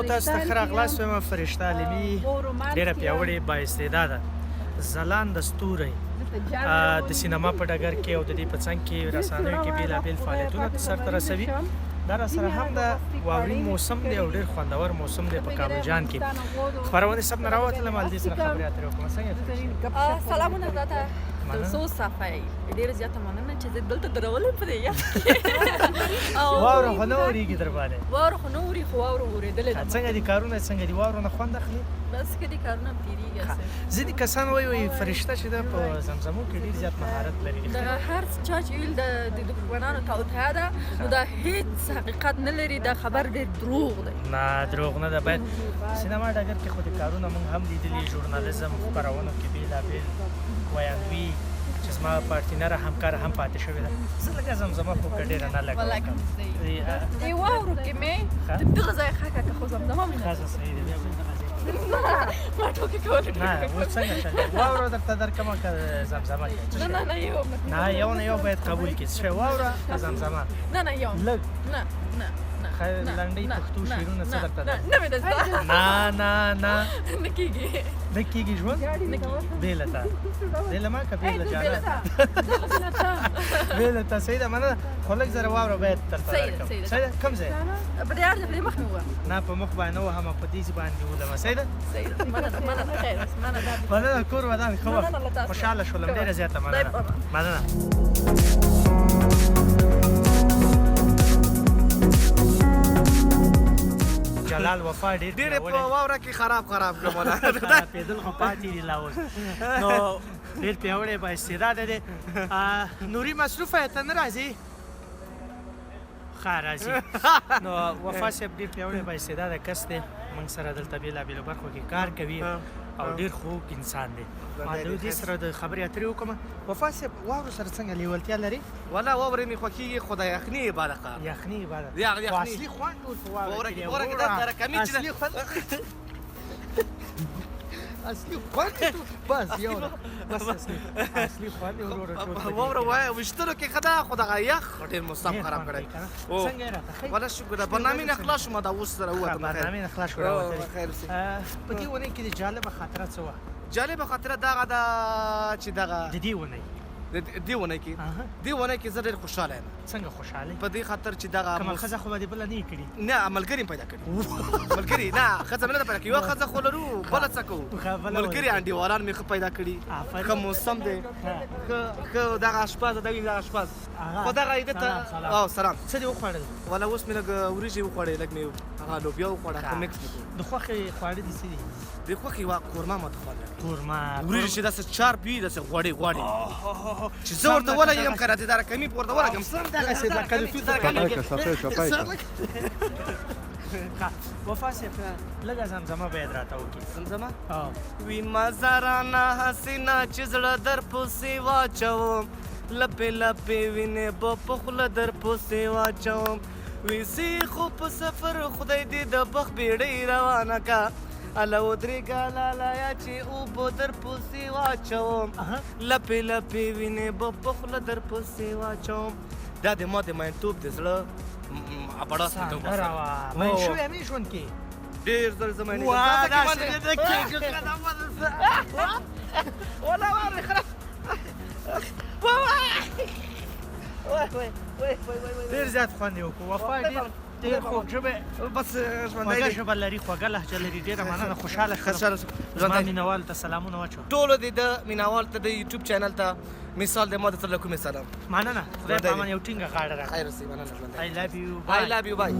تاسو ته ښه راغلاست وایم فرشته عالمي ډېره پیاوړې بااستعداده ځلانده ستوری د سینما په ډګر کې او د دې په څنګ کې رسنیو کې بېلابېل فعالیتونه سرته رسوي. دا راسره هم د واورین موسم دی او ډېر خوندور موسم دی په کابل جان کې. خپرونې سب نه راوتلم هلدې سره خبرې اترې وکړم. څنګه سلامونه تاته څو صفای ډېره زیاته مننه چې زه دلته درولم پرې یا واوره خو نه اورېږي در باندې واوره خو نه اوري خو واوره اورېدلې ده. څنګه دي کارونه څنګه دي واوره نه خوند اخلي؟ بس که دي کارونه هم تېرېږي. ځینې کسان وایي فرشته چې ده په زمزمو کې ډېر زیات مهارت لري. دغه هر چا چې ویل د دښمنانو توطیه ده نو دا هېڅ حقیقت نه لري. دا خبر ډېر دروغ دی. نه دروغ نه ده. باید سینما ډګر کې خو د کارونه موږ هم لیدلي ژورنالیزم خپرونو کې بېلابېل ویاندوي چې زما پارتنره همکاره هم پاتې شوې ده. زه لږه زمزمه خو که ډېره نه لګوم. دې واورو کې مې د دغه ځای ښه کړه خو زمزمه مې نه ښځه صحیح دی. بیا بل دغه ځای ما ټوکې کولې نه اوس څنګه چلې واوره درته درکړمه که زمزمه کې نه یو نه یو باید قبول کړي. څه شی واوره که زمزمه؟ نه یو لږ نه لنډۍ پښتو شعرونه څه درته ده؟ نه مې ده زده. نه کېږي نه کېږي ژوند بېله ته بېله ما که بېله جانه بېله ته صحیح ده مننه. خو لږ زره واوره باید درته درکړم. صحیح ده کوم ځای؟ په دې اړه په مخ مې ووایه. نه په مخ باندې نه وهم په دې باندې ولمه. صحیح ده مننه خیر مننه کور ودان ښه وخت خوشحاله شولم ډېره زیاته مننه. جلال وفا ډېر په واوره کې خراب کړم ولا پیدل خو پاتې دي لا اوس نو ډېر پیاوړی بااستعداده دی. نوري مصروفه ته نه راځي؟ ښه راځي. نو وفا صاحب ډېر پیاوړی بااستعداده کس دی. موږ سره دلته بېلابېلو برخو کې کار کوي او ډېر خوږ انسان دی. ما د دې سره د خبرې اترې وکړم. وفا صاحب واورو سره څنګه لیوالتیا لري؟ ولا واورې مې خوښېږي خو د یخني عبادت کار یخني عبادت خو اصلي خوند ټول په واوره کې دا ترکمي چې اصلي خوند بس یو ده بس اصلي خوند وروره ټول واوره وایه ویشتلو کې ښه ده خو دغه یخ ډېر موسم خراب کړی. څنګه یې راته ښایي؟ ولا شکر ده برنامې نه خلاص شوم دا اوس سره ووتم. برنامې نه خلاص شو راوتلې. په دې اونۍ کې د جالبه خاطره څه وه؟ جالبه خاطره دغه ده چې دغه د دې اونۍ دې ونې کې زه ډېر خوشحاله یم. څنګه خوشحاله؟ په دې خاطر چې دغه کومه ښځه خو به دې بله نه یې کړي؟ نه ملګري پیدا کړي. ملګري نه ښځه مې نه ده پیدا کړې. یوه ښځه خو لرو بله څه کوو. ملګري انډیوالان مې ښه پیدا کړي. ښه موسم دی ښه دغه اشپز دغه اشپز خو دغه ده ته سلام. څه دې وخوړل؟ ولا اوس مې لږ وریجې وخوړې لږ مې هغه لوبیا وخوړه ښه میکس مې کړو. د خوښې خواړه دې څه دي؟ د خوښې قورمه ماته خوند راکوي. قورمه وریجې چې داسې چارپ وي داسې غوړې چې زه ورته ولګېږم که راته داره کمي ورته ولګېږم دغسې لکه د توت وفا صاحب لږه زمزمه باید راته وکړي. زمزمه وي مزه رانه حسینه چې زړه در پسې واچوم لپې لپې وینې به په خوله در پسې واچوم ویسي خو په سفر خدای دې د بخت بیړۍ روانه کا اله ودرېږه لالایا چې اوبه در پسې واچوم لپې لپې وینې به په خوله در پسې واچوم. دا د ما د مینتوب د زړه بړه سندره وه. مین شوی همې ژوند کې ډېر زر زه مینې ډېر زیات خوند یې وکړو. وفا ډېر خوږ ژبه بس خوږه ژبه لري خوږه لهجه لري. ډېره مننه خوشحاله شوم. زما مینوالو ته سلامونه واچوه. ټولو د مینوالو ته د یوټیوب چینل ته مثال د ما د سره کومې سلام. مننه خدای په امان یو ټینګه غاړه راکړه. خیر اوسئ مننه. I love you bye.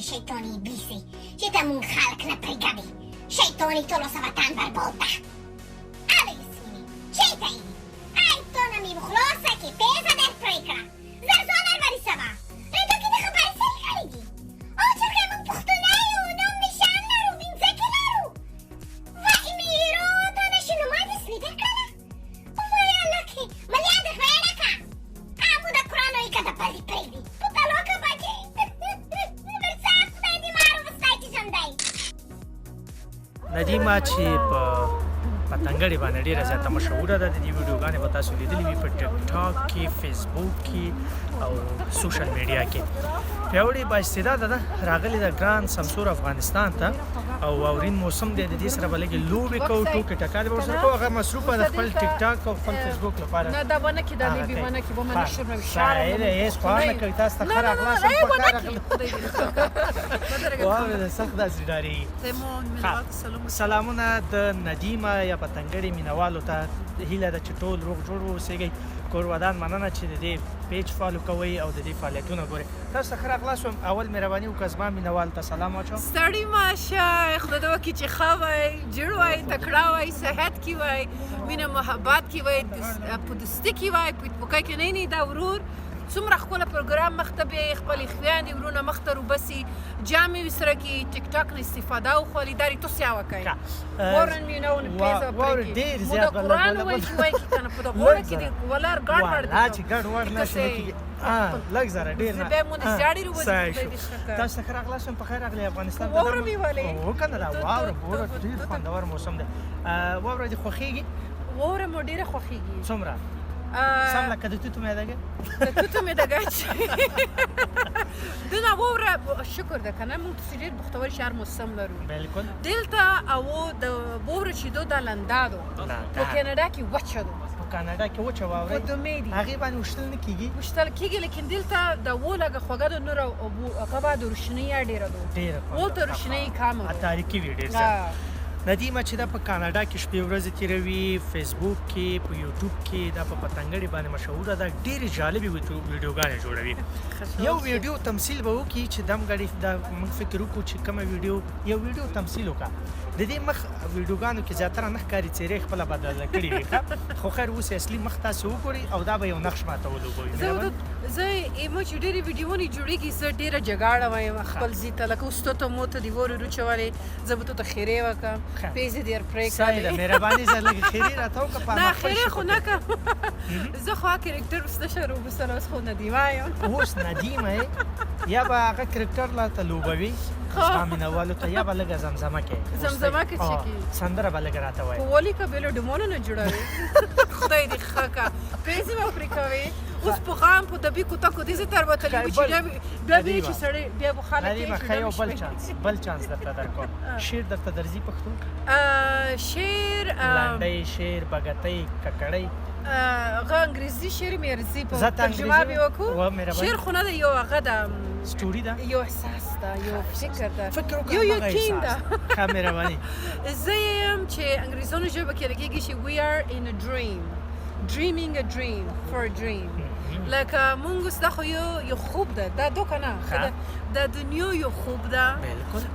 شیطانی بیسی چې ته مونږ خلک نه پرېږدې شیطاني ټولو سبتان بربالته اوه یې سوینې چېرته یې ای تو نه مې بخلاصه کې پیزه در پرې کړه زر زانر بری سبا ای تو که د خبرې سری کړې دي او چرګې مونږ پښتونه یو ندیمه چې په پتنګړې باندې ډیره زیاته مشهوره ده. د دې ویډیوګانې به تاسو لیدلې وي په ټیک ټاک کې، فیسبوک کې او سوشل میډیا کې. پیاوړې با استعداده ده، راغلې ده ګران سمسور افغانستان ته او واورین موسم دی. د دې سره به لږې لوبې کوو، ټوکې ټکالې به ورسره کوو. هغه مصروفه ده خپل ټیک ټاک او خپل فیسبوک لپاره. نه دا به نه کړي، دا لیبي به نه کړي، به من شرموي. شاعر هیڅ خوا نه کوي. تاسو ته ښه راغلاست هم په ښه راغلاست. واورې د سخت داسې ډارېږي. سلامونه د ندیمه یا پتنګړې مینهوالو ته هیله ده چې ټول روغ جوړ واوسېږئ. کور ودان مننه چې د دې پیج فالو کوئ او د دې فعالیتونه ګورئ. تاسو ته ښه راغلاست وم. اول مهرباني وکړه زما مینهوالو ته سلام واچوم. ستړي ماشه، خدای دې وکړي چې ښه وئ، جوړ وئ، تکړه وئ، صحت کې وئ، مینه محبت کې وئ، په دوستي کې وئ، په اتفاقۍ کې نه دا ورور څومره ښکلی پروګرام مخته بیایي، خپلې خویندې ورونه مخته روباسي، جامې ورسره کړي، ټیک ټاک نه استفاده وخوري. دا ریتو سیاوه کوي وارن مینهونه پیزه واورې ډېر زیات مو د قرآن وایي چې وایي که نه په د غوړه کې دې ولر ګډ وړ والا چې ګډ وړ نه شي نه کېږي. لږ زره ډېر نه. بیا مو د زیاړې روباسي. تاسو ته ښه راغلاست وم. په خیر راغلی افغانستان ته. واوره مې ولې هو که نه دا واوره ډېر خوندور موسم دی. واوره دې خوښېږي؟ واوره مو ډېره خوښېږي. څومره؟ سم لکه د توتو میدګه. د توتو میدګه چې دونه واوره شکر ده که نه موږ داسې ډېر بختور شهر موسم لرو. بلکل دلته او د واوره چې دا لنده ده په کاناډا کې وچه ده. په کاناډا کې وچه واوره په دومې دي هغې باندې وشتل نه کېږي. وشتل کېږي لیکن دلته د و لږه خوږه ده، نور هغه به د روشنۍ ډېره ده. ډېره ولته روشنۍ کمه ده، تاریکي وي ډېر زیات. ندیمه چې دا په کاناډا کې شپې ورځې تېروي، فیسبوک کې، په یوټیوب کې دا په پتنګړې باندې مشهوره ده. ډېرې جالبې ویډیوګانې جوړوي. یو ویډیو تمثیل به وکړي چې دم ګړې دا موږ فکر وکړو چې کومه ویډیو یو ویډیو تمثیل وکړه. د دې مخ ویډیوګانو کې زیاتره نه ښکاري، څېرې خپله بدله کړې وي ښه. خو خیر اوس اصلي مخ تاسې وګورئ او دا به یو نقش ماته ولوبوي. زه ایمو چې ډېرې ویډیوونه جوړېږي زه ډېره جګاړه وایم خپل ځي ته، لکه اوس ته مو ته دې وورې روچولې، زه به ته خیرې وکړم، پیسې دې پرې کړې. صحیح ده، مهرباني زه لږ خیرې راته وکړه. نه خیرې خو نه کوم، زه خو هغه کرکټر اوس نشه روبوسله، اوس خو ندیمه یم. اوس ندیمه یې یا به هغه کرکټر راته لوبوي زما مینهوالو ته، یا به لږه زمزمه کوي. زمزمه کې چې کوي سندره به لږه راته وایي. په ولي که بېله ډمونه نه جوړوي. خدای دې ښه کړه. پیسې به پرې کوې. اوس په غام په دبي کوتکو دې زه تر وتلی وي چې بیا به چې سړی بیا به خلک ندیمه ښه یو بل چانس درته درکوم. شعر درته درځي پښتو؟ شعر لنډۍ، شعر، بګتۍ، ککړۍ. هغه انګریزي شعر مې راځي، په ترجمه به وکړو. شعر خو نه ده، یو هغه ده سټوري ده، یو احساس ده، یو فکر ده، یو یقین ده. ښه مهرباني. زه یم چې انګریزانو ژبه کې لګېږي چې we are in a dream, dreaming a dream for a dream. لکه مونږ اوس دا خو یو خوب ده، دا دو که نه د دنیا یو خوب ده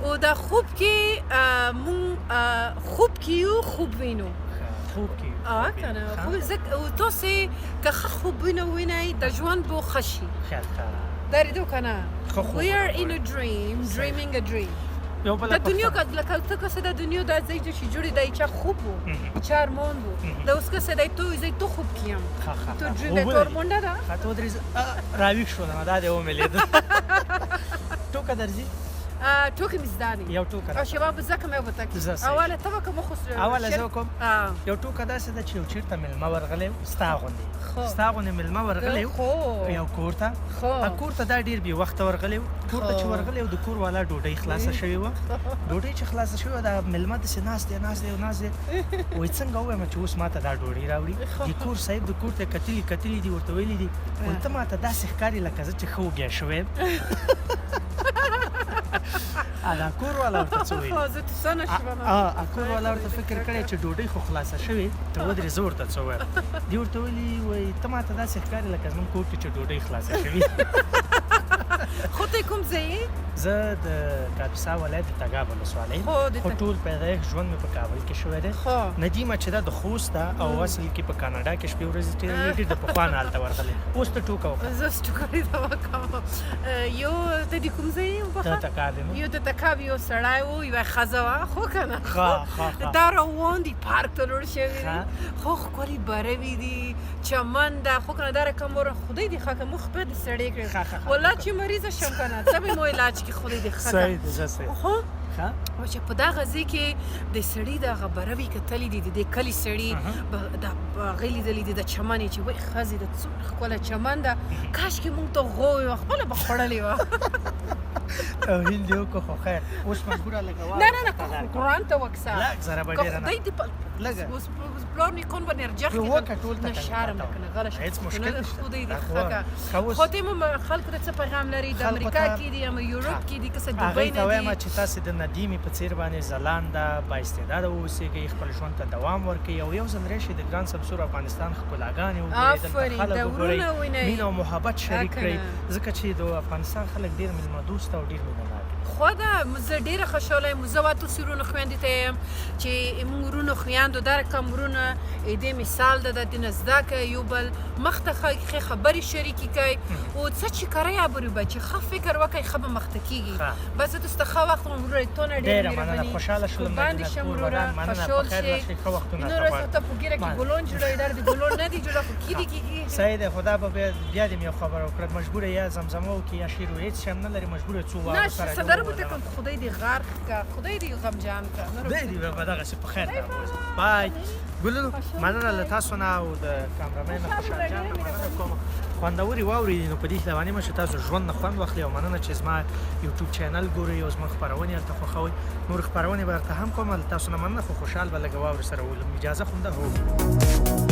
او دا خوب کې مونږ خوب کې یو خوب وینو. خوب کې که نه او تاسې که ښه خوبونه وینئ د ژوند به ښه شي. دا ریدو که نه we are in a dream, dreaming a dream. د دنیا که لکه ته کسه د دنیا دا ځای چې جوړې دی چا خوب و چا ارمان و دا اوس کسه دی زه تو خوب کې یم تو دریم دی تو ارمانده ده تو درځي راویښ شولم دا دې ومېلېده. ټوکه درځي؟ ټوکې مې زده دي. یو ټوکه او شباب زه کوم یو به تکي اوله ته به کوم خو اوله زه کوم. یو ټوکه داسې ده چې یو چېرته مېلمه ورغلی ستا غوندې مېلمه ورغلی یو کور ته. کور ته دا ډېر بې وخته ورغلی کور ته چې ورغلی د کور والا ډوډۍ خلاصه شوې وه. ډوډۍ چې خلاصه شوې وه دا مېلمه داسې ناست دی وایي څنګه ووایم چې اوس ما ته دا ډوډۍ راوړي. د کور صاحب د کور ته کتلي دي ورته ویلي دي وایي ته ما ته داسې ښکاري لکه زه چې ښه وږی شوی یم. دا کور والا ورته څه ویلي؟ کور والا ورته فکر کړی چې ډوډۍ خو خلاصه شوې ته ودرې زه ورته څه ووایم. دې ورته ویلي وایي ته ما ته داسې ښکاري لکه زموږ کور کې چې ډوډۍ خلاصه شوې. خو ته کوم ځای یې؟ زه د کاپیسا ولایت د تګاب ولسوالۍ، خو ټول پیدایښت ژوند مې په کابل کې شوی دی. ندیمه چې دا د خوست ده او اصل کې په کاناډا کې شپې ورځې تېروي، ډېر د پخوا نه هلته ورغلی. اوس ته ټوکه وکړه. زه اوس ټوکه وکړم. یو ته د کوم ځای یې؟ ته تکاب یم. یو د تکاب یو سړی و یوه ښځه وه خو که نه دا روان دي پارک ته لوړ شوي دي خو ښکلي بروي دي چمن ده خو که نه دا رقم وره خدای دې ښه کړه موږ خپله دې سړی کړې والله چې مریضه شم که نه څه به مو علاج کړي خدای دې ښه کړه. خو او چې په دغه ځای کې د سړي دغه بروي کتلي دي د کلي سړي د هغې لیدلي دي د چمن چې وایي ښځې د څومره ښکلی چمن ده کاشکې مونږ ته غوی وه خپله به خوړلې وه توهین دې وکړو خو خیر اوس مجبوره لږه نه قرآن ته وکسه لږ زره به ډېره نه خدای دې لږه اوس پلار نیکون به نرجح وکړه ټول ته نه شرم نه کنه غله هیڅ مشکل نشته خدای دې ښه خو ته هم خلکو ته څه پیغام لري د امریکا کې دي یا یورپ کې دي که څه دوبۍ هغې ته وایم نه چې تاسې د ندیمې په څېر باندې ځلانده بااستعداده واوسېږئ خپل ژوند ته دوام ورکړئ او یو ځل راشئ د ګران سمسور افغانستان ښکلاګانې وګورئ دلته خلک وګورئ مینه او محبت شریک کړئ ځکه چې د افغانستان خلک ډېر میلمه دوسته او ډېر مینه ناک خو ده زه ډېره خوشحاله یم زه واتوسې وروڼو خویندې ته یم چې موږ وروڼو خویندو دا رقم وروڼه دې مثال ده د دې نه زده کوئ یو بل مخ ته ښې خبرې شریکې کوئ او څه چې کوئ ابرو بچې ښه فکر وکړئ ښه به مخته کېږي بس زه تاسو ته ښه وخت وم وروره تونه ډېره مننه خوشحاله شولم باندې شم وروره خوشحال شئ ښه وختونه نور ته په ګیره کې ګلون جوړوي در د ګلون نه دي جوړه خو کېدي کېږي صحیح ده خدا به بیا دې مې یو خبره وکړه مجبوره یا زمزمه وکړي یا شعر هېڅ شی هم نه لري مجبوره څو نه صدره به ته کوم خدای دې غرق که خدای دې غمجان که خدای دې به دغسې په خیر راوباسي بای ګلونو مننه له تاسو نه او د کامرامین خوشحال جان نه مننه کوم خوندورې واورېدې نو په دې هیله باندې یم چې تاسو ژوند نه خوند واخلئ او مننه چې زما یوټیوب چینل ګورئ او زما خپرونې هلته خوښوئ نور خپرونې به درته هم کوم له تاسو نه مننه خو خوشحال به لږه واورې سره ولم اجازه خو هم ده هو